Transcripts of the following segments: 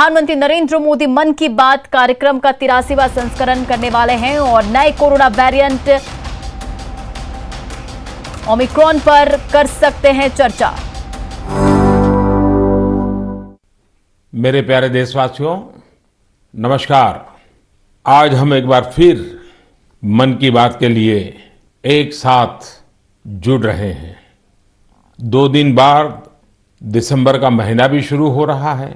प्रधानमंत्री नरेंद्र मोदी मन की बात कार्यक्रम का 83वां संस्करण करने वाले हैं और नए कोरोना वेरिएंट ओमिक्रॉन पर कर सकते हैं चर्चा। मेरे प्यारे देशवासियों, नमस्कार। आज हम एक बार फिर मन की बात के लिए एक साथ जुड़ रहे हैं। 2 दिन बाद दिसंबर का महीना भी शुरू हो रहा है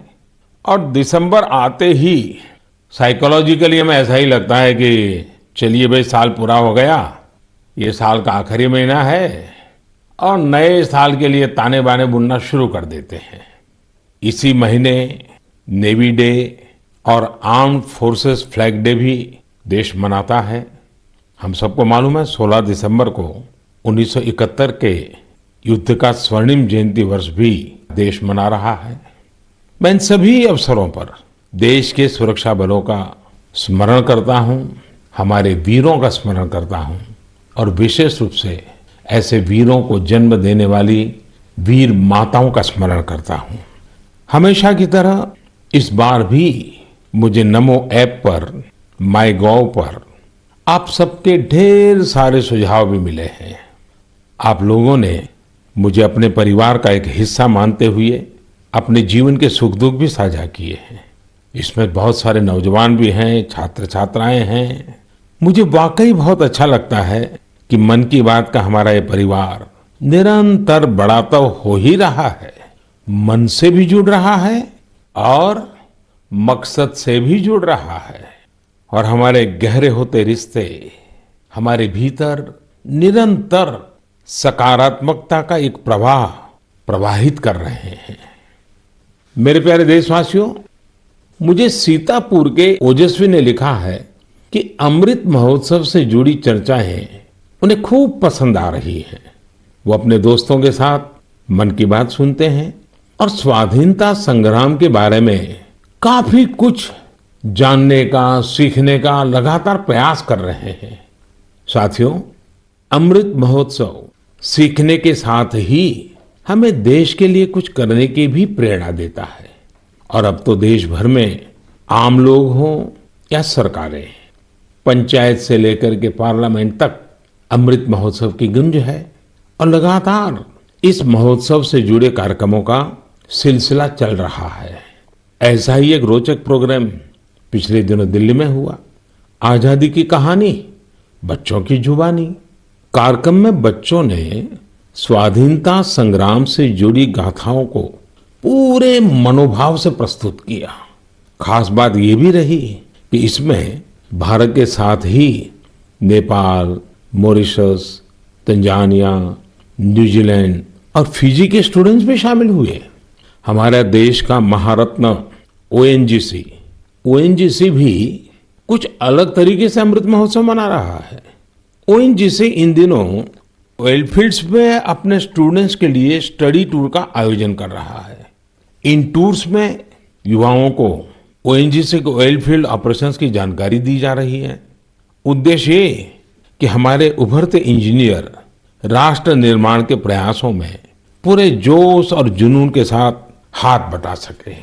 और दिसंबर आते ही साइकोलॉजिकली हमें ऐसा ही लगता है कि चलिए भाई, साल पूरा हो गया, ये साल का आखिरी महीना है और नए साल के लिए ताने बाने बुनना शुरू कर देते हैं। इसी महीने नेवी डे और आर्म्ड फोर्सेस फ्लैग डे भी देश मनाता है। हम सबको मालूम है 16 दिसंबर को 1971 के युद्ध का स्वर्णिम जयंती वर्ष भी देश मना रहा है। मैं इन सभी अवसरों पर देश के सुरक्षा बलों का स्मरण करता हूं, हमारे वीरों का स्मरण करता हूं और विशेष रूप से ऐसे वीरों को जन्म देने वाली वीर माताओं का स्मरण करता हूं। हमेशा की तरह इस बार भी मुझे नमो ऐप पर, माई गॉव पर आप सबके ढेर सारे सुझाव भी मिले हैं। आप लोगों ने मुझे अपने परिवार का एक हिस्सा मानते हुए अपने जीवन के सुख दुख भी साझा किए हैं। इसमें बहुत सारे नौजवान भी हैं, छात्र छात्राएं हैं। मुझे वाकई बहुत अच्छा लगता है कि मन की बात का हमारा ये परिवार निरंतर बड़ा तो हो ही रहा है, मन से भी जुड़ रहा है और मकसद से भी जुड़ रहा है और हमारे गहरे होते रिश्ते हमारे भीतर निरंतर सकारात्मकता का एक प्रवाह प्रवाहित कर रहे हैं। मेरे प्यारे देशवासियों, मुझे सीतापुर के ओजस्वी ने लिखा है कि अमृत महोत्सव से जुड़ी चर्चाएं उन्हें खूब पसंद आ रही हैं। वो अपने दोस्तों के साथ मन की बात सुनते हैं और स्वाधीनता संग्राम के बारे में काफी कुछ जानने का, सीखने का लगातार प्रयास कर रहे हैं। साथियों, अमृत महोत्सव सीखने के साथ ही हमें देश के लिए कुछ करने की भी प्रेरणा देता है और अब तो देश भर में आम लोग हों या सरकारें, पंचायत से लेकर के पार्लियामेंट तक अमृत महोत्सव की गूंज है और लगातार इस महोत्सव से जुड़े कार्यक्रमों का सिलसिला चल रहा है। ऐसा ही एक रोचक प्रोग्राम पिछले दिनों दिल्ली में हुआ। आजादी की कहानी, बच्चों की जुबानी। कार्यक्रम में बच्चों ने स्वाधीनता संग्राम से जुड़ी गाथाओं को पूरे मनोभाव से प्रस्तुत किया। खास बात यह भी रही कि इसमें भारत के साथ ही नेपाल, मॉरिशस, तंजानिया, न्यूजीलैंड और फिजी के स्टूडेंट्स भी शामिल हुए। हमारे देश का महारत्न ओएनजीसी भी कुछ अलग तरीके से अमृत महोत्सव मना रहा है। ओएनजीसी इन दिनों ऑयल फील्ड्स में अपने स्टूडेंट्स के लिए स्टडी टूर का आयोजन कर रहा है। इन टूर्स में युवाओं को ओएनजीसी के ऑयल फील्ड ऑपरेशंस की जानकारी दी जा रही है। उद्देश्य ये कि हमारे उभरते इंजीनियर राष्ट्र निर्माण के प्रयासों में पूरे जोश और जुनून के साथ हाथ बटा सके।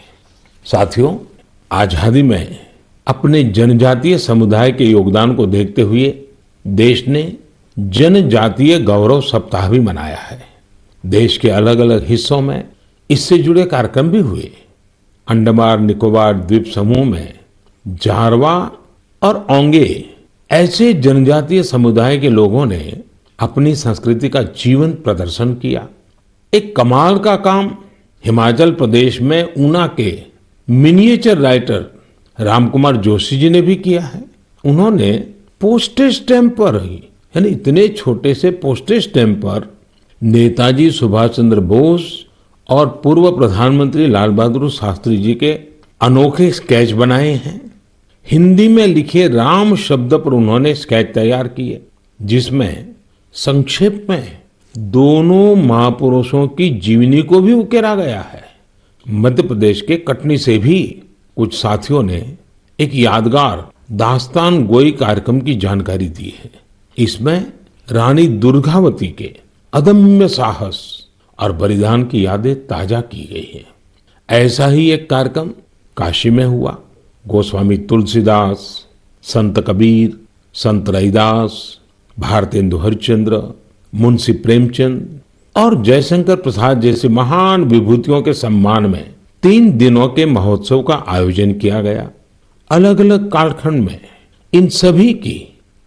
साथियों, आजादी में अपने जनजातीय समुदाय के योगदान को देखते हुए देश ने जनजातीय गौरव सप्ताह भी मनाया है। देश के अलग अलग हिस्सों में इससे जुड़े कार्यक्रम भी हुए। अंडमान निकोबार द्वीप समूह में जारवा और ओंगे ऐसे जनजातीय समुदाय के लोगों ने अपनी संस्कृति का जीवंत प्रदर्शन किया। एक कमाल का काम हिमाचल प्रदेश में ऊना के मिनिएचर राइटर रामकुमार जोशी जी ने भी किया है। उन्होंने पोस्टेज स्टैम्प पर ही, यानी इतने छोटे से पोस्टेज स्टैम्प पर नेताजी सुभाष चंद्र बोस और पूर्व प्रधानमंत्री लाल बहादुर शास्त्री जी के अनोखे स्केच बनाए हैं। हिंदी में लिखे राम शब्द पर उन्होंने स्केच तैयार किए, जिसमें संक्षेप में दोनों महापुरुषों की जीवनी को भी उकेरा गया है। मध्य प्रदेश के कटनी से भी कुछ साथियों ने एक यादगार दास्तान गोई कार्यक्रम की जानकारी दी है। इसमें रानी दुर्गावती के अदम्य साहस और बलिदान की यादें ताजा की गई है। ऐसा ही एक कार्यक्रम काशी में हुआ। गोस्वामी तुलसीदास, संत कबीर, संत रैदास, भारतेंदु हरिश्चंद्र, मुंशी प्रेमचंद और जयशंकर प्रसाद जैसे महान विभूतियों के सम्मान में 3 दिनों के महोत्सव का आयोजन किया गया। अलग अलग कालखंड में इन सभी की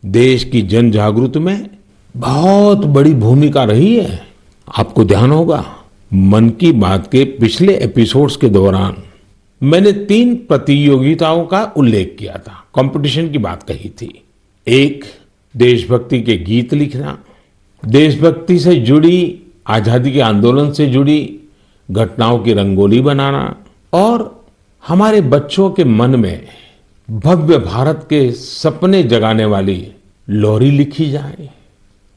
देश की जन जागृति में बहुत बड़ी भूमिका रही है। आपको ध्यान होगा, मन की बात के पिछले एपिसोड्स के दौरान मैंने 3 प्रतियोगिताओं का उल्लेख किया था, कंपटीशन की बात कही थी। एक, देशभक्ति के गीत लिखना, देशभक्ति से जुड़ी, आजादी के आंदोलन से जुड़ी घटनाओं की रंगोली बनाना और हमारे बच्चों के मन में भव्य भारत के सपने जगाने वाली लोरी लिखी जाए।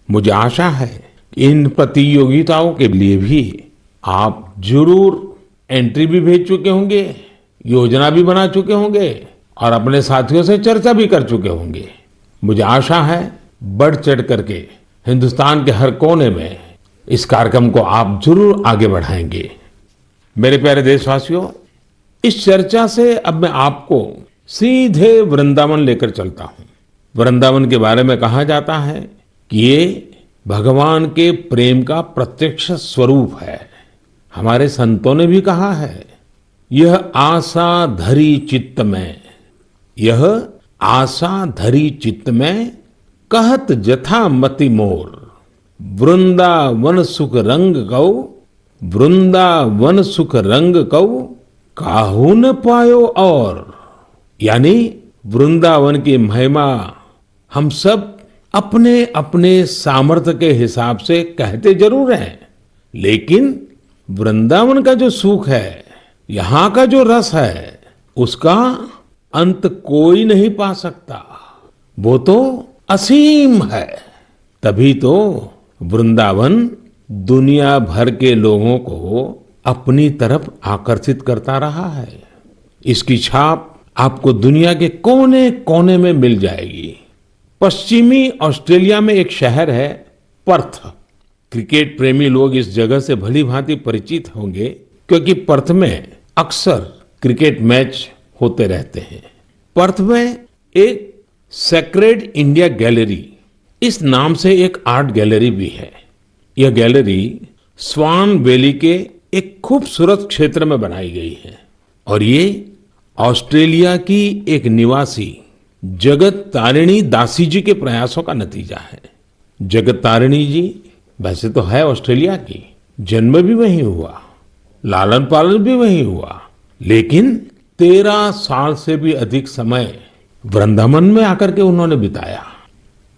मुझे आशा है कि इन प्रतियोगिताओं के लिए भी आप जरूर एंट्री भी भेज चुके होंगे, योजना भी बना चुके होंगे और अपने साथियों से चर्चा भी कर चुके होंगे। मुझे आशा है बढ़ चढ़ करके हिंदुस्तान के हर कोने में इस कार्यक्रम को आप जरूर आगे बढ़ाएंगे। मेरे प्यारे देशवासियों, इस चर्चा से अब मैं आपको सीधे वृंदावन लेकर चलता हूं। वृंदावन के बारे में कहा जाता है कि ये भगवान के प्रेम का प्रत्यक्ष स्वरूप है। हमारे संतों ने भी कहा है, यह आशा धरी चित्त में, यह आशा धरी चित्त में, कहत जथा मति मोर, वृंदावन सुख रंग कौ, वृंदावन सुख रंग कौ, काहू न पायो और। यानी वृंदावन की महिमा हम सब अपने अपने सामर्थ्य के हिसाब से कहते जरूर हैं, लेकिन वृंदावन का जो सुख है, यहाँ का जो रस है, उसका अंत कोई नहीं पा सकता। वो तो असीम है। तभी तो वृंदावन दुनिया भर के लोगों को अपनी तरफ आकर्षित करता रहा है। इसकी छाप आपको दुनिया के कोने कोने में मिल जाएगी। पश्चिमी ऑस्ट्रेलिया में एक शहर है पर्थ। क्रिकेट प्रेमी लोग इस जगह से भली भांति परिचित होंगे, क्योंकि पर्थ में अक्सर क्रिकेट मैच होते रहते हैं। पर्थ में एक सेक्रेड इंडिया गैलरी, इस नाम से एक आर्ट गैलरी भी है। यह गैलरी स्वान वैली के एक खूबसूरत क्षेत्र में बनाई गई है और ये ऑस्ट्रेलिया की एक निवासी जगत तारिणी दासी जी के प्रयासों का नतीजा है। जगत तारिणी जी वैसे तो है ऑस्ट्रेलिया की, जन्म भी वहीं हुआ, लालन पालन भी वहीं हुआ, लेकिन 13 साल से भी अधिक समय वृंदावन में आकर के उन्होंने बिताया।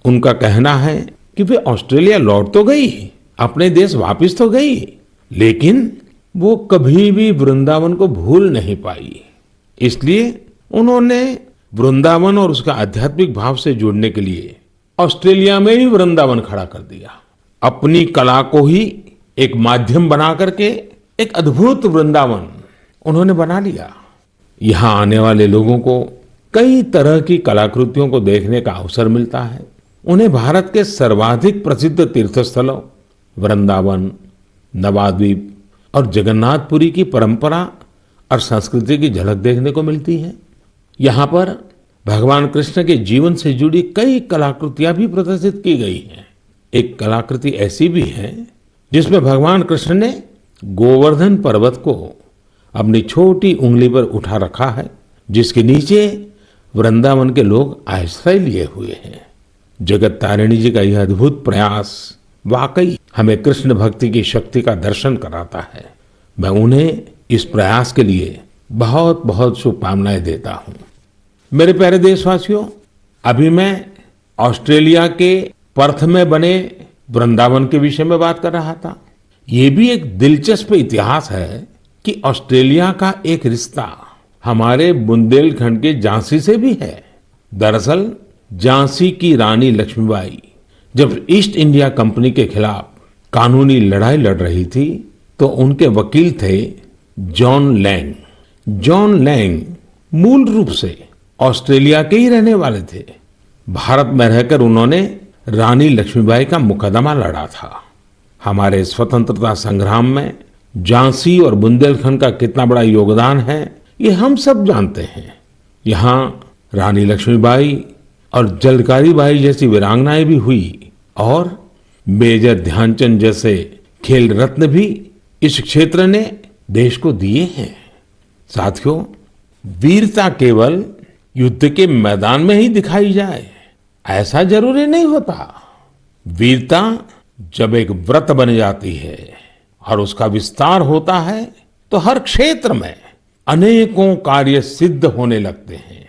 उनका कहना है कि वे ऑस्ट्रेलिया लौट तो गई, अपने देश वापस तो गई, लेकिन वो कभी भी वृंदावन को भूल नहीं पाई। इसलिए उन्होंने वृंदावन और उसका आध्यात्मिक भाव से जुड़ने के लिए ऑस्ट्रेलिया में ही वृंदावन खड़ा कर दिया। अपनी कला को ही एक माध्यम बना करके एक अद्भुत वृंदावन उन्होंने बना लिया। यहाँ आने वाले लोगों को कई तरह की कलाकृतियों को देखने का अवसर मिलता है। उन्हें भारत के सर्वाधिक प्रसिद्ध तीर्थस्थलों वृंदावन, नवाद्वीप और जगन्नाथपुरी की परंपरा और संस्कृति की झलक देखने को मिलती है। यहाँ पर भगवान कृष्ण के जीवन से जुड़ी कई कलाकृतियां भी प्रदर्शित की गई हैं। एक कलाकृति ऐसी भी है जिसमें भगवान कृष्ण ने गोवर्धन पर्वत को अपनी छोटी उंगली पर उठा रखा है, जिसके नीचे वृंदावन के लोग आश्रय लिए हुए हैं। जगत तारिणी जी का यह अद्भुत प्रयास वाकई हमें कृष्ण भक्ति की शक्ति का दर्शन कराता है। मैं उन्हें इस प्रयास के लिए बहुत बहुत शुभकामनाएं देता हूं। मेरे प्यारे देशवासियों, अभी मैं ऑस्ट्रेलिया के पर्थ में बने वृंदावन के विषय में बात कर रहा था। ये भी एक दिलचस्प इतिहास है कि ऑस्ट्रेलिया का एक रिश्ता हमारे बुंदेलखंड के झांसी से भी है। दरअसल झांसी की रानी लक्ष्मीबाई जब ईस्ट इंडिया कंपनी के खिलाफ कानूनी लड़ाई लड़ रही थी, तो उनके वकील थे जॉन लैंग। जॉन लैंग मूल रूप से ऑस्ट्रेलिया के ही रहने वाले थे। भारत में रहकर उन्होंने रानी लक्ष्मीबाई का मुकदमा लड़ा था। हमारे स्वतंत्रता संग्राम में झांसी और बुंदेलखंड का कितना बड़ा योगदान है, ये हम सब जानते हैं। यहाँ रानी लक्ष्मीबाई और झलकारी बाई जैसी वीरांगनाएं भी हुई और मेजर ध्यानचंद जैसे खेल रत्न भी इस क्षेत्र ने देश को दिए हैं। साथियों, वीरता केवल युद्ध के मैदान में ही दिखाई जाए ऐसा जरूरी नहीं होता। वीरता जब एक व्रत बन जाती है और उसका विस्तार होता है तो हर क्षेत्र में अनेकों कार्य सिद्ध होने लगते हैं।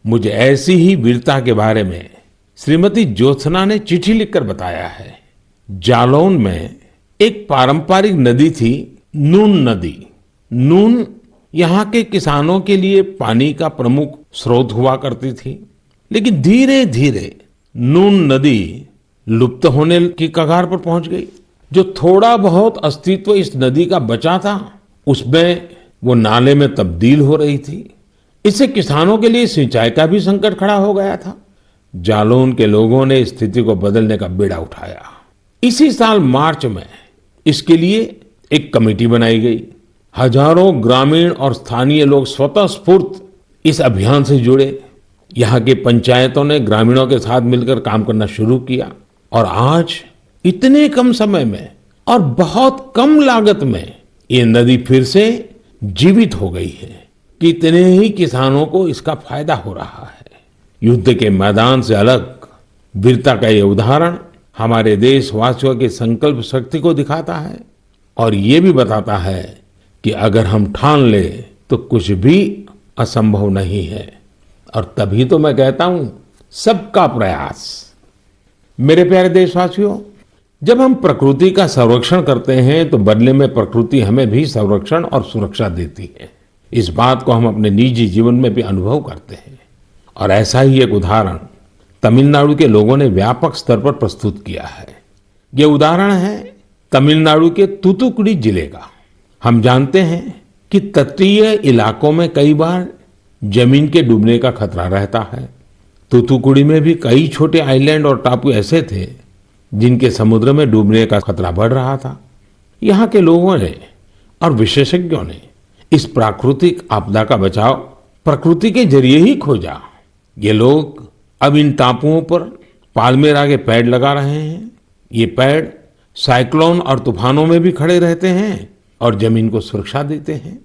मुझे ऐसी ही वीरता के बारे में श्रीमती ज्योत्सना ने चिट्ठी लिखकर बताया है। जालौन में एक पारंपरिक नदी थी, नून नदी। नून यहाँ के किसानों के लिए पानी का प्रमुख स्रोत हुआ करती थी, लेकिन धीरे धीरे नून नदी लुप्त होने की कगार पर पहुंच गई। जो थोड़ा बहुत अस्तित्व इस नदी का बचा था उसमें वो नाले में तब्दील हो रही थी। इससे किसानों के लिए सिंचाई का भी संकट खड़ा हो गया था। जालौन के लोगों ने स्थिति को बदलने का बीड़ा उठाया। इसी साल मार्च में इसके लिए एक कमेटी बनाई गई। हजारों ग्रामीण और स्थानीय लोग स्वतः स्फूर्त इस अभियान से जुड़े। यहाँ की पंचायतों ने ग्रामीणों के साथ मिलकर काम करना शुरू किया और आज इतने कम समय में और बहुत कम लागत में ये नदी फिर से जीवित हो गई है। कितने ही किसानों को इसका फायदा हो रहा है। युद्ध के मैदान से अलग वीरता का ये उदाहरण हमारे देशवासियों की संकल्प शक्ति को दिखाता है और ये भी बताता है कि अगर हम ठान ले तो कुछ भी असंभव नहीं है। और तभी तो मैं कहता हूं, सबका प्रयास। मेरे प्यारे देशवासियों, जब हम प्रकृति का संरक्षण करते हैं तो बदले में प्रकृति हमें भी संरक्षण और सुरक्षा देती है। इस बात को हम अपने निजी जीवन में भी अनुभव करते हैं और ऐसा ही एक उदाहरण तमिलनाडु के लोगों ने व्यापक स्तर पर प्रस्तुत किया है। ये उदाहरण है तमिलनाडु के तूतुकुड़ी जिले का। हम जानते हैं कि तटीय इलाकों में कई बार जमीन के डूबने का खतरा रहता है। तूतुकुड़ी में भी कई छोटे आइलैंड और टापू ऐसे थे जिनके समुद्र में डूबने का खतरा बढ़ रहा था। यहाँ के लोगों ने और विशेषज्ञों ने इस प्राकृतिक आपदा का बचाव प्रकृति के जरिए ही खोजा। ये लोग अब इन टापुओं पर पाल्मेरा के पेड़ लगा रहे हैं। ये पेड़ साइक्लोन और तूफानों में भी खड़े रहते हैं और जमीन को सुरक्षा देते हैं।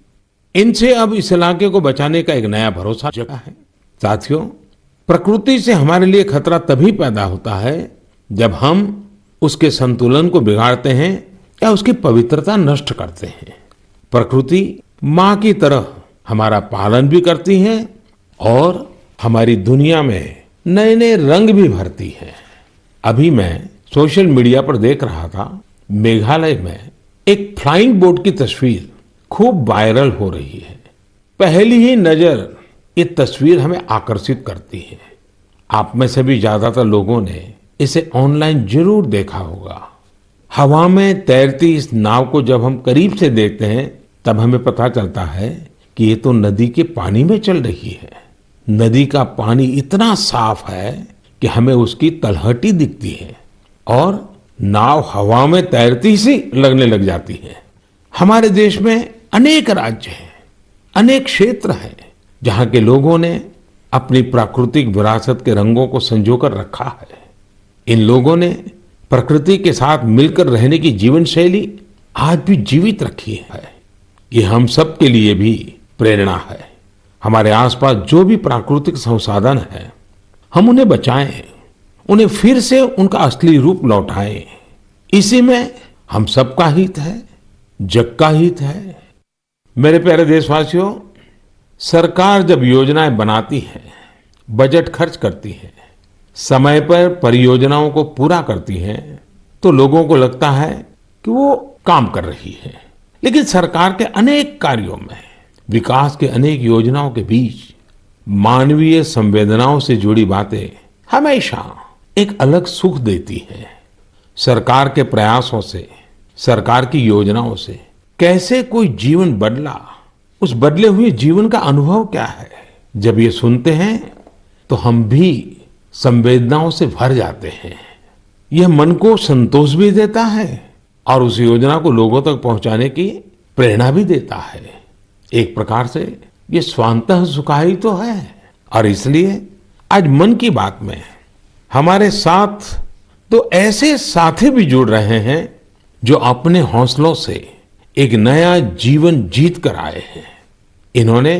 इनसे अब इस इलाके को बचाने का एक नया भरोसा जगा है। साथियों, प्रकृति से हमारे लिए खतरा तभी पैदा होता है जब हम उसके संतुलन को बिगाड़ते हैं या उसकी पवित्रता नष्ट करते हैं। प्रकृति माँ की तरह हमारा पालन भी करती है और हमारी दुनिया में नए नए रंग भी भरती है। अभी मैं सोशल मीडिया पर देख रहा था, मेघालय में एक फ्लाइंग बोट की तस्वीर खूब वायरल हो रही है। पहली ही नजर ये तस्वीर हमें आकर्षित करती है। आप में से भी ज्यादातर लोगों ने इसे ऑनलाइन जरूर देखा होगा। हवा में तैरती इस नाव को जब हम करीब से देखते हैं तब हमें पता चलता है कि ये तो नदी के पानी में चल रही है। नदी का पानी इतना साफ है कि हमें उसकी तलहटी दिखती है और नाव हवा में तैरती सी लगने लग जाती है। हमारे देश में अनेक राज्य हैं, अनेक क्षेत्र हैं जहां के लोगों ने अपनी प्राकृतिक विरासत के रंगों को संजोकर रखा है। इन लोगों ने प्रकृति के साथ मिलकर रहने की जीवन शैली आज भी जीवित रखी है। ये हम सब के लिए भी प्रेरणा है। हमारे आसपास जो भी प्राकृतिक संसाधन है, हम उन्हें बचाएं, उन्हें फिर से उनका असली रूप लौटाएं। इसी में हम सबका हित है, जग का हित है। मेरे प्यारे देशवासियों, सरकार जब योजनाएं बनाती है, बजट खर्च करती है, समय पर परियोजनाओं को पूरा करती है, तो लोगों को लगता है कि वो काम कर रही है। लेकिन सरकार के अनेक कार्यों में, विकास के अनेक योजनाओं के बीच मानवीय संवेदनाओं से जुड़ी बातें हमेशा एक अलग सुख देती है। सरकार के प्रयासों से, सरकार की योजनाओं से कैसे कोई जीवन बदला, उस बदले हुए जीवन का अनुभव क्या है, जब ये सुनते हैं तो हम भी संवेदनाओं से भर जाते हैं। यह मन को संतोष भी देता है और उस योजना को लोगों तक पहुंचाने की प्रेरणा भी देता है। एक प्रकार से ये स्वांतः सुखाई तो है। और इसलिए आज मन की बात में हमारे साथ तो ऐसे साथी भी जुड़ रहे हैं जो अपने हौसलों से एक नया जीवन जीत कर आए हैं। इन्होंने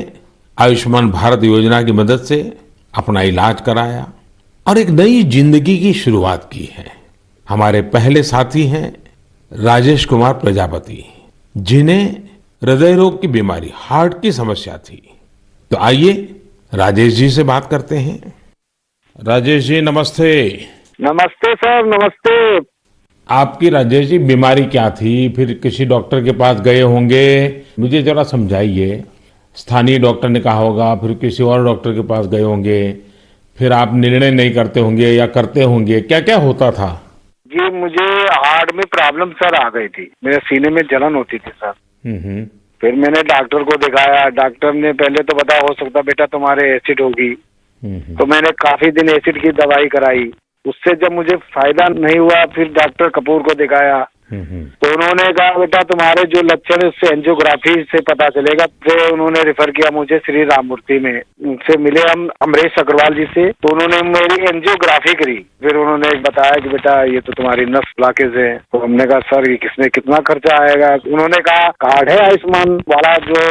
आयुष्मान भारत योजना की मदद से अपना इलाज कराया और एक नई जिंदगी की शुरुआत की है। हमारे पहले साथी हैं राजेश कुमार प्रजापति, जिन्हें हृदय रोग की बीमारी, हार्ट की समस्या थी। तो आइए राजेश जी से बात करते हैं। राजेश जी नमस्ते। नमस्ते सर, नमस्ते। आपकी राजेश जी बीमारी क्या थी? फिर किसी डॉक्टर के पास गए होंगे, मुझे जरा समझाइए। स्थानीय डॉक्टर ने कहा होगा, फिर किसी और डॉक्टर के पास गए होंगे, फिर आप निर्णय नहीं करते होंगे या करते होंगे, क्या क्या होता था? जी, मुझे हार्ट में प्रॉब्लम सर आ गई थी, मेरे सीने में जलन होती थी सर। फिर मैंने डॉक्टर को दिखाया। डॉक्टर ने पहले तो बताया हो सकता बेटा तुम्हारे एसिड होगी। तो मैंने काफी दिन एसिड की दवाई कराई, उससे जब मुझे फायदा नहीं हुआ फिर डॉक्टर कपूर को दिखाया। तो उन्होंने कहा बेटा तुम्हारे जो लक्षण है उससे एंजियोग्राफी से पता चलेगा। फिर उन्होंने रेफर किया मुझे श्री राममूर्ति में। उनसे मिले हम अमरीश अग्रवाल जी से, तो उन्होंने मेरी एंजियोग्राफी करी। फिर उन्होंने बताया कि बेटा ये तो तुम्हारी नस ब्लॉकेज है। तो हमने कहा सर ये किसमें कितना खर्चा आएगा? उन्होंने कहा कार्ड है आयुष्मान वाला जो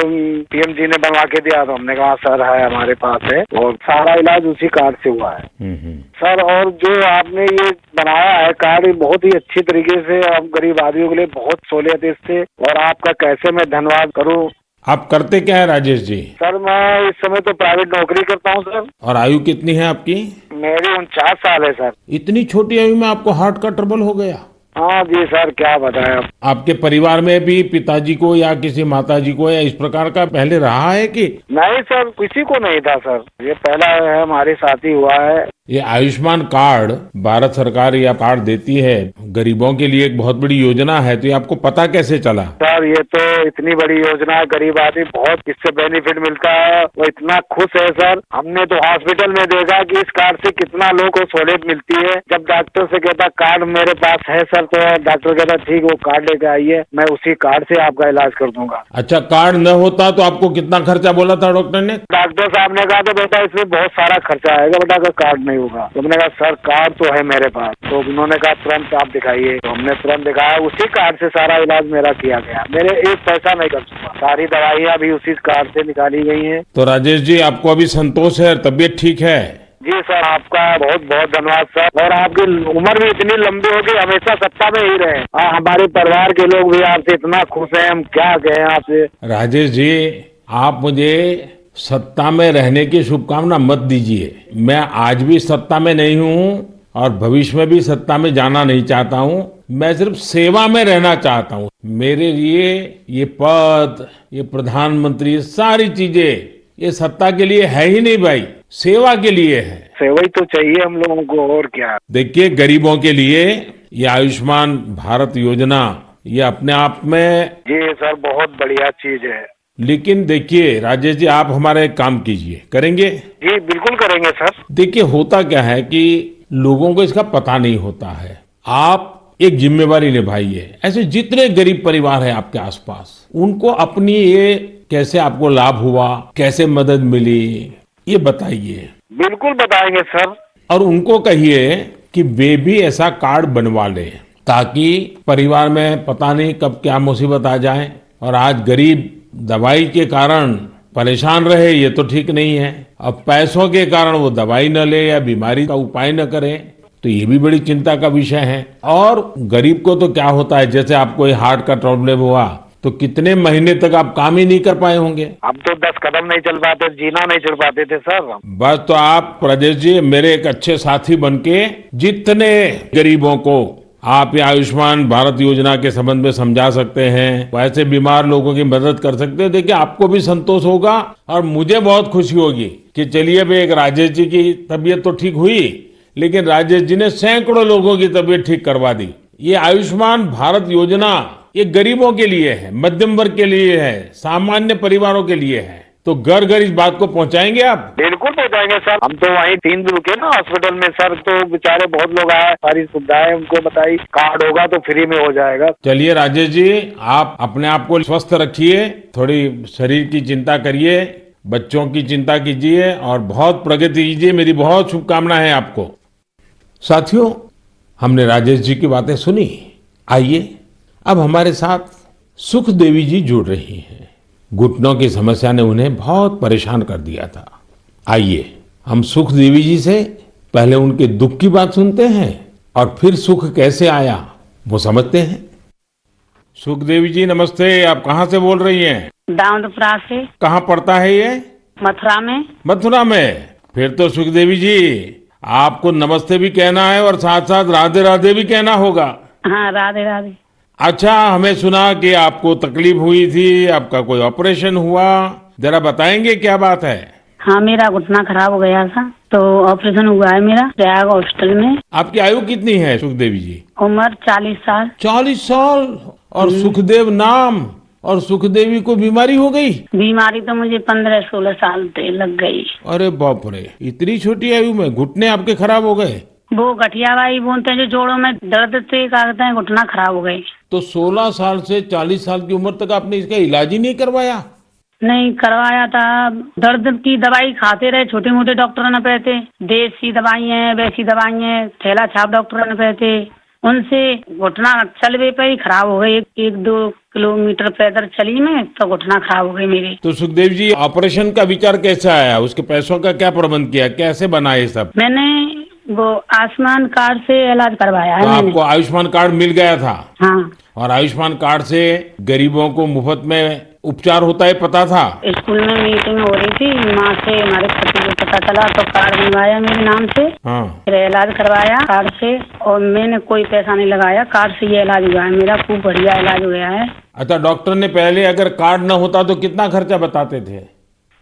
पीएम जी ने बनवा के दिया। तो हमने कहा सर है हमारे पास है, और सारा इलाज उसी कार्ड से हुआ है सर। और जो आपने ये बनाया है कार्ड, बहुत ही अच्छी तरीके से अब गरीब आदमियों के लिए बहुत सहूलियत है इससे, और आपका कैसे मैं धन्यवाद करूं। आप करते क्या है राजेश जी? सर मैं इस समय तो प्राइवेट नौकरी करता हूं सर। और आयु कितनी है आपकी? मेरी 49 साल है सर। इतनी छोटी आयु में आपको हार्ट का ट्रबल हो गया? हाँ जी सर, क्या बताएं। आपके परिवार में भी पिताजी को या किसी माताजी को या इस प्रकार का पहले रहा है कि? नहीं सर, किसी को नहीं था सर, ये पहला है हमारे साथ ही हुआ है। ये आयुष्मान कार्ड भारत सरकार या कार्ड देती है गरीबों के लिए, एक बहुत बड़ी योजना है, तो ये आपको पता कैसे चला? सर ये तो इतनी बड़ी योजना है, गरीब आदमी बहुत इससे बेनिफिट मिलता है, वो इतना खुश है सर। हमने तो हॉस्पिटल में देखा कि इस कार्ड से कितना लोगों को सहूलियत मिलती है। जब डॉक्टर से कहता कार्ड मेरे पास है सर, तो डॉक्टर कहता ठीक वो कार्ड लेके आइए, मैं उसी कार्ड से आपका इलाज कर दूंगा। अच्छा, कार्ड न होता तो आपको कितना खर्चा बोला था डॉक्टर ने? डॉक्टर साहब ने कहा तो बेटा इसमें बहुत सारा खर्चा आएगा बेटा, अगर कार्ड नहीं होगा। तो मैंने कहा सर कार्ड तो है मेरे पास। तो उन्होंने कहा तुरंत आप दिखाइए। तो हमने तुरंत दिखाया, उसी कार्ड से सारा इलाज मेरा किया गया। मेरे एक पैसा नहीं खर्च हुआ, सारी दवाइयाँ भी उसी कार्ड से निकाली गई हैं। तो राजेश जी आपको अभी संतोष है, तबीयत ठीक है? जी सर, आपका बहुत बहुत धन्यवाद सर। और आपकी उम्र भी इतनी लंबी होगी, हमेशा सत्ता में ही रहे। हमारे परिवार के लोग भी आपसे इतना खुश हैं, हम क्या कहें आपसे। राजेश जी आप मुझे सत्ता में रहने की शुभकामना मत दीजिए। मैं आज भी सत्ता में नहीं हूँ और भविष्य में भी सत्ता में जाना नहीं चाहता हूँ। मैं सिर्फ सेवा में रहना चाहता हूँ। मेरे लिए ये पद, ये प्रधानमंत्री, सारी चीजें ये सत्ता के लिए है ही नहीं भाई, सेवा के लिए है। सेवा ही तो चाहिए हम लोगों को, और क्या। देखिए गरीबों के लिए ये आयुष्मान भारत योजना ये अपने आप में जी सर बहुत बढ़िया चीज है। लेकिन देखिए राजेश जी आप हमारा एक काम कीजिए, करेंगे? जी बिल्कुल करेंगे सर। देखिए होता क्या है कि लोगों को इसका पता नहीं होता है। आप एक जिम्मेवारी निभाइए, ऐसे जितने गरीब परिवार हैं आपके आसपास, उनको अपनी ये कैसे आपको लाभ हुआ, कैसे मदद मिली, ये बताइए। बिल्कुल बताएंगे सर। और उनको कहिए कि वे भी ऐसा कार्ड बनवा ले, ताकि परिवार में पता नहीं कब क्या मुसीबत आ जाए। और आज गरीब दवाई के कारण परेशान रहे, ये तो ठीक नहीं है। अब पैसों के कारण वो दवाई न ले या बीमारी का उपाय न करे, तो ये भी बड़ी चिंता का विषय है। और गरीब को तो क्या होता है, जैसे आपको ये हार्ट का प्रॉब्लम हुआ तो कितने महीने तक आप काम ही नहीं कर पाए होंगे। अब तो 10 कदम नहीं चल पाते, जीना नहीं चल पाते थे सर। बस तो आप राजेश जी मेरे एक अच्छे साथी बनके जितने गरीबों को आप ये आयुष्मान भारत योजना के संबंध में समझा सकते हैं, वैसे बीमार लोगों की मदद कर सकते हैं। देखिए आपको भी संतोष होगा और मुझे बहुत खुशी होगी कि चलिए भाई एक राजेश जी की तबीयत तो ठीक हुई, लेकिन राजेश जी ने सैकड़ों लोगों की तबीयत ठीक करवा दी। ये आयुष्मान भारत योजना ये गरीबों के लिए है, मध्यम वर्ग के लिए है, सामान्य परिवारों के लिए है। तो घर घर इस बात को पहुंचाएंगे आप? बिल्कुल पहुंचाएंगे सर। हम तो वहीं 3 दिन रुके ना हॉस्पिटल में सर, तो बेचारे बहुत लोग आए, सारी सुविधाएं उनको बताई, कार्ड होगा तो फ्री में हो जाएगा। चलिए राजेश जी आप अपने आप को स्वस्थ रखिए, थोड़ी शरीर की चिंता करिए बच्चों की चिंता कीजिए और बहुत प्रगति कीजिए। मेरी बहुत शुभकामनाएं हैं आपको। साथियों, हमने राजेश जी की बातें सुनी। आइए अब हमारे साथ सुख देवी जी जुड़ रही हैं। घुटनों की समस्या ने उन्हें बहुत परेशान कर दिया था। आइए हम सुख देवी जी से पहले उनके दुख की बात सुनते हैं और फिर सुख कैसे आया वो समझते हैं। सुख देवी जी नमस्ते, आप कहाँ से बोल रही हैं? दाऊदपुरा से। कहाँ पड़ता है ये? मथुरा में। मथुरा में। फिर तो सुख देवी जी आपको नमस्ते भी कहना है और साथ साथ राधे राधे भी कहना होगा। हाँ, राधे राधे। अच्छा, हमें सुना कि आपको तकलीफ हुई थी, आपका कोई ऑपरेशन हुआ, जरा बताएंगे क्या बात है? हाँ, मेरा घुटना खराब हो गया था तो ऑपरेशन हुआ है मेरा प्रयाग हॉस्पिटल में। आपकी आयु कितनी है सुख देवी जी? उम्र 40 साल। 40 साल और सुखदेव नाम और सुखदेवी को बीमारी हो गई? बीमारी तो मुझे 15-16 साल से लग गई। अरे बाप रे, इतनी छोटी आयु में घुटने आपके खराब हो गए? वो गठियावाई बोलते हैं जो जोड़ों में दर्द से कहते हैं, घुटना खराब हो गई। तो 16 साल से 40 साल की उम्र तक आपने इसका इलाज ही नहीं करवाया? नहीं करवाया था। दर्द की दवाई खाते रहे, छोटे मोटे डॉक्टरों ने कहते, देसी दवाई है, वैसी दवाई है, थैला छाप डॉक्टरों ने कहते, उनसे घुटना चलवे पे ही खराब हो गई। 1-2 किलोमीटर पैदल चली मैं तो घुटना खराब हो गई मेरी। तो सुखदेव जी ऑपरेशन का विचार कैसे आया? उसके पैसों का क्या प्रबंध किया, कैसे बना ये सब? मैंने वो आयुष्मान कार्ड से इलाज करवाया है। तो आपको आयुष्मान कार्ड मिल गया था? हाँ। और आयुष्मान कार्ड से गरीबों को मुफ्त में उपचार होता है, पता था? स्कूल में मीटिंग हो रही थी, माँ से हमारे पति को पता चला तो कार्ड बनवाया मेरे नाम से। हाँ। फिर इलाज करवाया कार्ड से और मैंने कोई पैसा नहीं लगाया। कार्ड से ये इलाज हुआ है मेरा, खूब बढ़िया इलाज हुआ है। अच्छा, डॉक्टर ने पहले अगर कार्ड न होता तो कितना खर्चा बताते थे?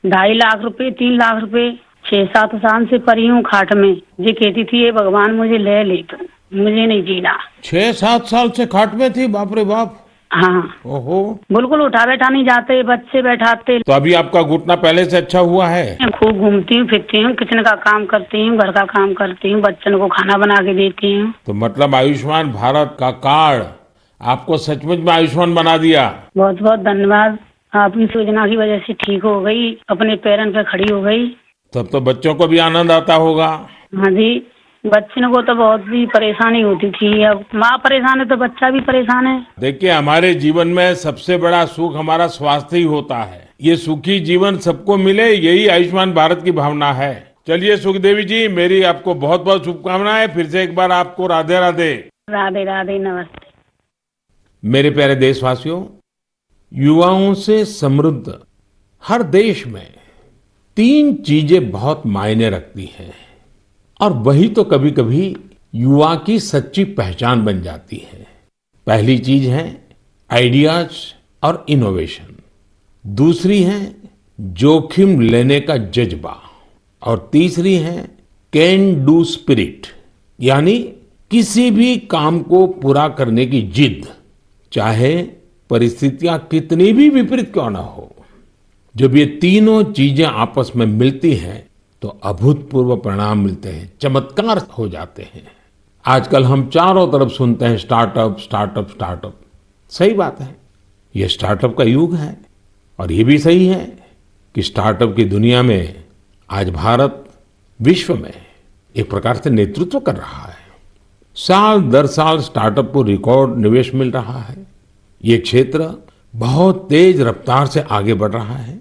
2.5 लाख रुपए, 3 लाख रुपए। 6-7 साल से पड़ी हूँ खाट में। जी कहती थी ये भगवान मुझे ले ले, तो मुझे नहीं जीना। 6-7 साल से खाट में थी? बाप रे बाप। हाँ। ओहो। बिल्कुल उठा बैठा नहीं जाते, बच्चे बैठाते। तो अभी आपका घुटना पहले से अच्छा हुआ है? मैं खूब घूमती हूँ, फिरती हूँ, किचन का काम करती हूँ, घर का काम करती हूँ, बच्चों को खाना बना के देती हूँ। तो मतलब आयुष्मान भारत का कार्ड आपको सचमुच में आयुष्मान बना दिया। बहुत बहुत धन्यवाद। आपकी योजना की वजह से ठीक हो गई, अपने पैरों पे खड़ी हो गई। तब तो बच्चों को भी आनंद आता होगा। हाँ जी, बच्चों को तो बहुत भी परेशानी होती थी। अब माँ परेशान है तो बच्चा भी परेशान है। देखिए, हमारे जीवन में सबसे बड़ा सुख हमारा स्वास्थ्य ही होता है। ये सुखी जीवन सबको मिले, यही आयुष्मान भारत की भावना है। चलिए सुखदेवी जी, मेरी आपको बहुत बहुत शुभकामनाएं। फिर से एक बार आपको राधे राधे। राधे राधे, नमस्ते। मेरे प्यारे देशवासियों, युवाओं से समृद्ध हर देश में 3 चीजें बहुत मायने रखती हैं और वही तो कभी कभी युवा की सच्ची पहचान बन जाती है। पहली चीज है आइडियाज और इनोवेशन, दूसरी है जोखिम लेने का जज्बा और तीसरी है कैन डू स्पिरिट, यानी किसी भी काम को पूरा करने की जिद, चाहे परिस्थितियां कितनी भी विपरीत क्यों ना हो। जब ये तीनों चीजें आपस में मिलती हैं तो अभूतपूर्व परिणाम मिलते हैं, चमत्कार हो जाते हैं। आजकल हम चारों तरफ सुनते हैं स्टार्टअप स्टार्टअप स्टार्टअप। सही बात है, ये स्टार्टअप का युग है और ये भी सही है कि स्टार्टअप की दुनिया में आज भारत विश्व में एक प्रकार से नेतृत्व कर रहा है। साल दर साल स्टार्टअप को रिकॉर्ड निवेश मिल रहा है। ये क्षेत्र बहुत तेज रफ्तार से आगे बढ़ रहा है।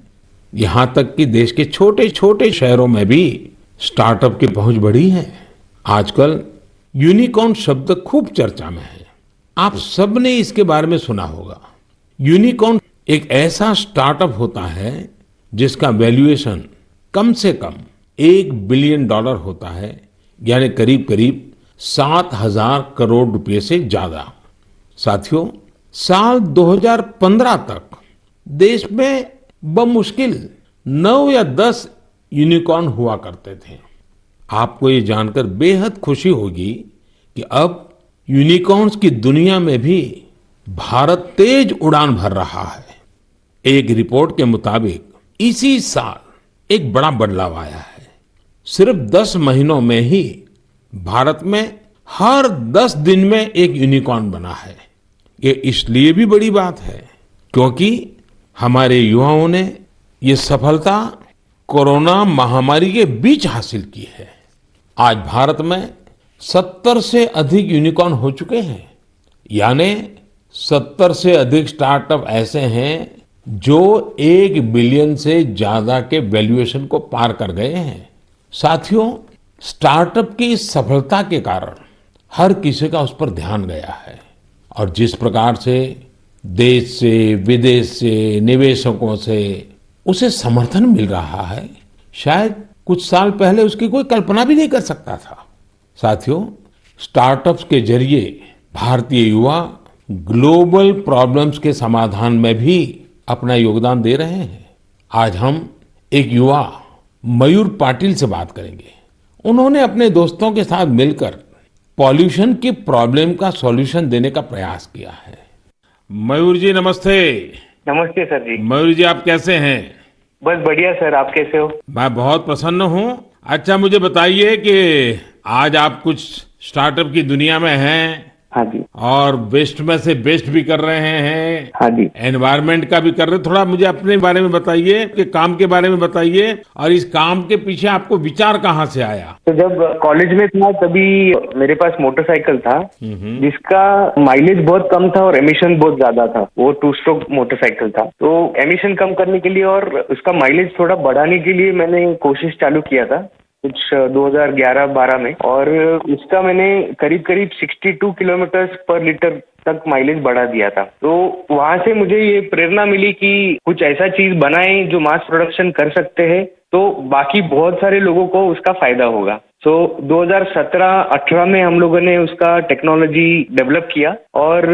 यहां तक कि देश के छोटे छोटे शहरों में भी स्टार्टअप की पहुंच बढ़ी है। आजकल यूनिकॉर्न शब्द खूब चर्चा में है। आप सबने इसके बारे में सुना होगा। यूनिकॉर्न एक ऐसा स्टार्टअप होता है जिसका वैल्यूएशन कम से कम $1 बिलियन होता है, यानी करीब करीब 7,000 करोड़ रुपए से ज्यादा। साथियों, साल 2015 तक देश में बमुश्किल 9 या 10 यूनिकॉर्न हुआ करते थे। आपको ये जानकर बेहद खुशी होगी कि अब यूनिकॉर्न्स की दुनिया में भी भारत तेज उड़ान भर रहा है। एक रिपोर्ट के मुताबिक इसी साल एक बड़ा बदलाव आया है। सिर्फ 10 महीनों में ही भारत में हर 10 दिन में एक यूनिकॉर्न बना है। ये इसलिए भी बड़ी बात है क्योंकि हमारे युवाओं ने ये सफलता कोरोना महामारी के बीच हासिल की है। आज भारत में 70 से अधिक यूनिकॉर्न हो चुके हैं, यानी 70 से अधिक स्टार्टअप ऐसे हैं जो 1 बिलियन से ज्यादा के वैल्यूएशन को पार कर गए हैं। साथियों, स्टार्टअप की इस सफलता के कारण हर किसी का उस पर ध्यान गया है और जिस प्रकार से देश से विदेश से निवेशकों से उसे समर्थन मिल रहा है, शायद कुछ साल पहले उसकी कोई कल्पना भी नहीं कर सकता था। साथियों, स्टार्टअप्स के जरिए भारतीय युवा ग्लोबल प्रॉब्लम्स के समाधान में भी अपना योगदान दे रहे हैं। आज हम एक युवा मयूर पाटिल से बात करेंगे। उन्होंने अपने दोस्तों के साथ मिलकर पॉल्यूशन की प्रॉब्लम का सॉल्यूशन देने का प्रयास किया है। मयूर जी नमस्ते। नमस्ते सर जी। मयूर जी, आप कैसे हैं? बस बढ़िया सर, आप कैसे हो? मैं बहुत प्रसन्न हूँ। अच्छा, मुझे बताइए कि आज आप कुछ स्टार्टअप की दुनिया में हैं। हाँ जी। और वेस्ट में से बेस्ट भी कर रहे हैं। हाँ जी। एनवायरमेंट का भी कर रहे हैं। थोड़ा मुझे अपने बारे में बताइए, कि काम के बारे में बताइए और इस काम के पीछे आपको विचार कहाँ से आया? तो जब कॉलेज में था तभी मेरे पास मोटरसाइकिल था जिसका माइलेज बहुत कम था और एमिशन बहुत ज्यादा था। वो 2 स्ट्रोक मोटरसाइकिल था, तो एमिशन कम करने के लिए और उसका माइलेज थोड़ा बढ़ाने के लिए मैंने कोशिश चालू किया था कुछ 2011-12 में, और उसका मैंने करीब 62 किलोमीटर पर लीटर तक माइलेज बढ़ा दिया था। तो वहां से मुझे ये प्रेरणा मिली कि कुछ ऐसा चीज बनाएं जो मास प्रोडक्शन कर सकते हैं, तो बाकी बहुत सारे लोगों को उसका फायदा होगा। सो 2017-18 में हम लोगों ने उसका टेक्नोलॉजी डेवलप किया और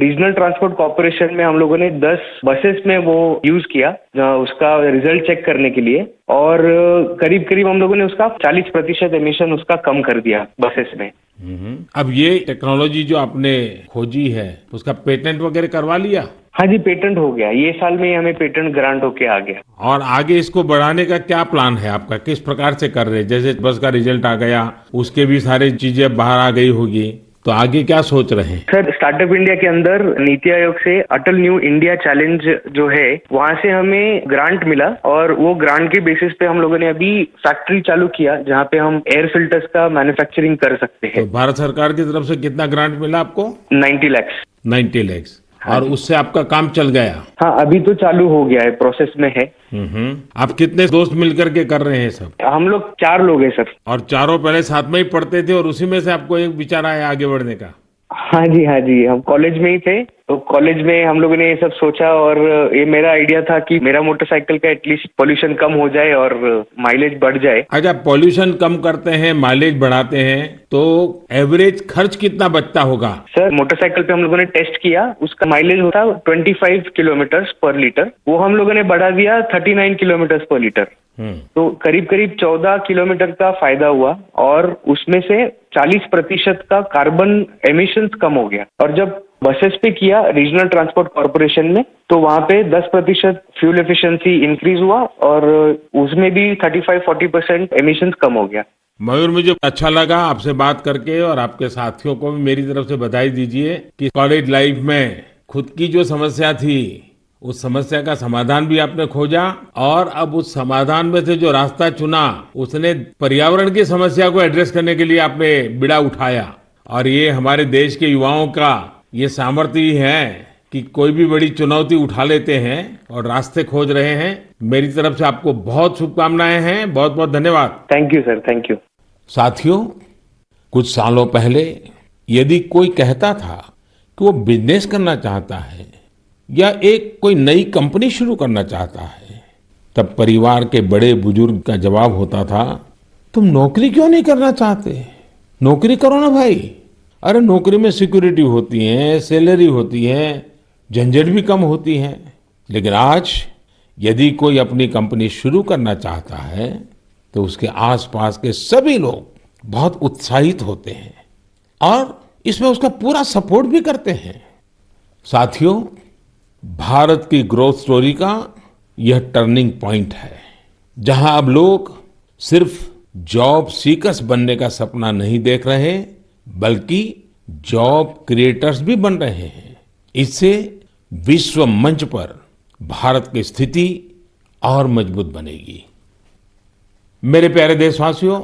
रीजनल ट्रांसपोर्ट कॉर्पोरेशन में हम लोगों ने 10 बसेस में वो यूज किया उसका रिजल्ट चेक करने के लिए, और करीब हम लोगों ने उसका 40% एमिशन उसका कम कर दिया बसेस में। अब ये टेक्नोलॉजी जो आपने खोजी है उसका पेटेंट वगैरह करवा लिया? हाँ जी, पेटेंट हो गया। ये साल में हमें पेटेंट ग्रांट होके आ गया। और आगे इसको बढ़ाने का क्या प्लान है आपका? किस प्रकार से कर रहे हैं? जैसे बस का रिजल्ट आ गया, उसके भी सारी चीजें बाहर आ गई होगी, तो आगे क्या सोच रहे हैं? सर, स्टार्टअप इंडिया के अंदर नीति आयोग से अटल न्यू इंडिया चैलेंज जो है वहाँ से हमें ग्रांट मिला, और वो ग्रांट के बेसिस पे हम लोगों ने अभी फैक्ट्री चालू किया जहाँ पे हम एयर फिल्टर्स का मैन्युफैक्चरिंग कर सकते हैं। तो भारत सरकार की तरफ से कितना ग्रांट मिला आपको? 90 लाख। 90 लाख। और उससे आपका काम चल गया? हाँ, अभी तो चालू हो गया है, प्रोसेस में है। आप कितने दोस्त मिलकर के कर रहे हैं सब? हम लोग 4 लोग हैं सर। और चारों पहले साथ में ही पढ़ते थे और उसी में से आपको एक विचार आया आगे बढ़ने का? हाँ जी, हम कॉलेज में ही थे, तो कॉलेज में हम लोगों ने ये सब सोचा, और ये मेरा आइडिया था कि मेरा मोटरसाइकिल का एटलीस्ट पोल्यूशन कम हो जाए और माइलेज बढ़ जाए। अच्छा, पोल्यूशन कम करते हैं, माइलेज बढ़ाते हैं, तो एवरेज खर्च कितना बचता होगा? सर, मोटरसाइकिल पे हम लोगों ने टेस्ट किया, उसका माइलेज होता 25 किलोमीटर पर लीटर, वो हम लोगों ने बढ़ा दिया 39 किलोमीटर पर लीटर। तो करीब 14 किलोमीटर का फायदा हुआ, और उसमें से 40% का कार्बन एमिशंस कम हो गया। और जब बसेस पे किया रीजनल ट्रांसपोर्ट कॉर्पोरेशन में, तो वहाँ पे 10% फ्यूल एफिशिएंसी इंक्रीज हुआ, और उसमें भी 35-40% एमिशंस कम हो गया। मयूर, मुझे अच्छा लगा आपसे बात करके, और आपके साथियों को भी मेरी तरफ से बधाई दीजिए कि कॉलेज लाइफ में खुद की जो समस्या थी उस समस्या का समाधान भी आपने खोजा, और अब उस समाधान में से जो रास्ता चुना उसने पर्यावरण की समस्या को एड्रेस करने के लिए आपने बीड़ा उठाया। और ये हमारे देश के युवाओं का ये सामर्थ्य ही है कि कोई भी बड़ी चुनौती उठा लेते हैं और रास्ते खोज रहे हैं। मेरी तरफ से आपको बहुत शुभकामनाएं हैं। बहुत बहुत धन्यवाद। Thank you sir, thank you. साथियों, कुछ सालों पहले यदि कोई कहता था कि वो बिजनेस करना चाहता है या एक कोई नई कंपनी शुरू करना चाहता है, तब परिवार के बड़े बुजुर्ग का जवाब होता था, तुम नौकरी क्यों नहीं करना चाहते? नौकरी करो ना भाई। अरे नौकरी में सिक्योरिटी होती है, सैलरी होती है, झंझट भी कम होती है। लेकिन आज यदि कोई अपनी कंपनी शुरू करना चाहता है तो उसके आसपास के सभी लोग बहुत उत्साहित होते हैं और इसमें उसका पूरा सपोर्ट भी करते हैं। साथियों, भारत की ग्रोथ स्टोरी का यह टर्निंग पॉइंट है, जहां अब लोग सिर्फ जॉब सीकर्स बनने का सपना नहीं देख रहे, बल्कि जॉब क्रिएटर्स भी बन रहे हैं। इससे विश्व मंच पर भारत की स्थिति और मजबूत बनेगी। मेरे प्यारे देशवासियों,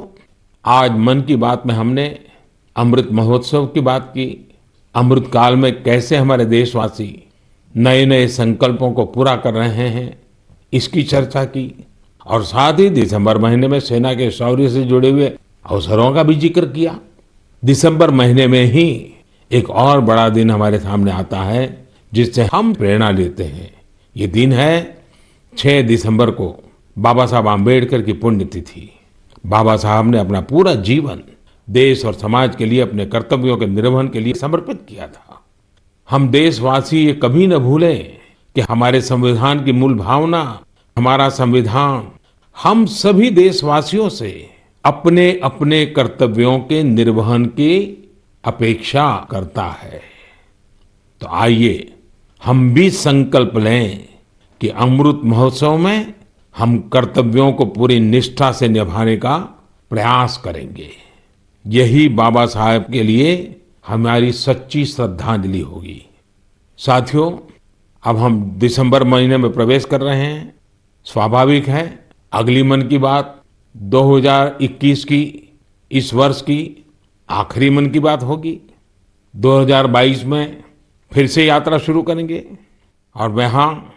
आज मन की बात में हमने अमृत महोत्सव की बात की। अमृत काल में कैसे हमारे देशवासी नए नए संकल्पों को पूरा कर रहे हैं, इसकी चर्चा की। और साथ ही दिसंबर महीने में सेना के शौर्य से जुड़े हुए अवसरों का भी जिक्र किया। दिसंबर महीने में ही एक और बड़ा दिन हमारे सामने आता है जिससे हम प्रेरणा लेते हैं। ये दिन है 6 दिसंबर को बाबा साहब आम्बेडकर की पुण्यतिथि। बाबा साहब ने अपना पूरा जीवन देश और समाज के लिए, अपने कर्तव्यों के निर्वहन के लिए समर्पित किया था। हम देशवासी ये कभी न भूलें कि हमारे संविधान की मूल भावना, हमारा संविधान हम सभी देशवासियों से अपने अपने कर्तव्यों के निर्वहन की अपेक्षा करता है। तो आइए हम भी संकल्प लें कि अमृत महोत्सव में हम कर्तव्यों को पूरी निष्ठा से निभाने का प्रयास करेंगे। यही बाबा साहब के लिए हमारी सच्ची श्रद्धांजलि होगी। साथियों, अब हम दिसंबर महीने में प्रवेश कर रहे हैं। स्वाभाविक है अगली मन की बात 2021 की, इस वर्ष की आखिरी मन की बात होगी। 2022 में फिर से यात्रा शुरू करेंगे और मैं हाँ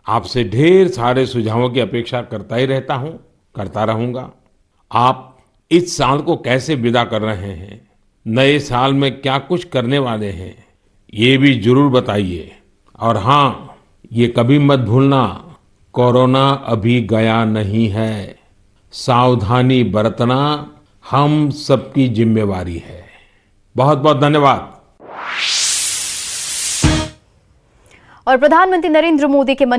आपसे ढेर सारे सुझावों की अपेक्षा करता ही रहता हूँ, करता रहूंगा। आप इस साल को कैसे विदा कर रहे हैं, नए साल में क्या कुछ करने वाले हैं, ये भी जरूर बताइए। और हाँ, ये कभी मत भूलना, कोरोना अभी गया नहीं है। सावधानी बरतना हम सबकी जिम्मेवारी है। बहुत बहुत धन्यवाद। और प्रधानमंत्री नरेंद्र मोदी के मन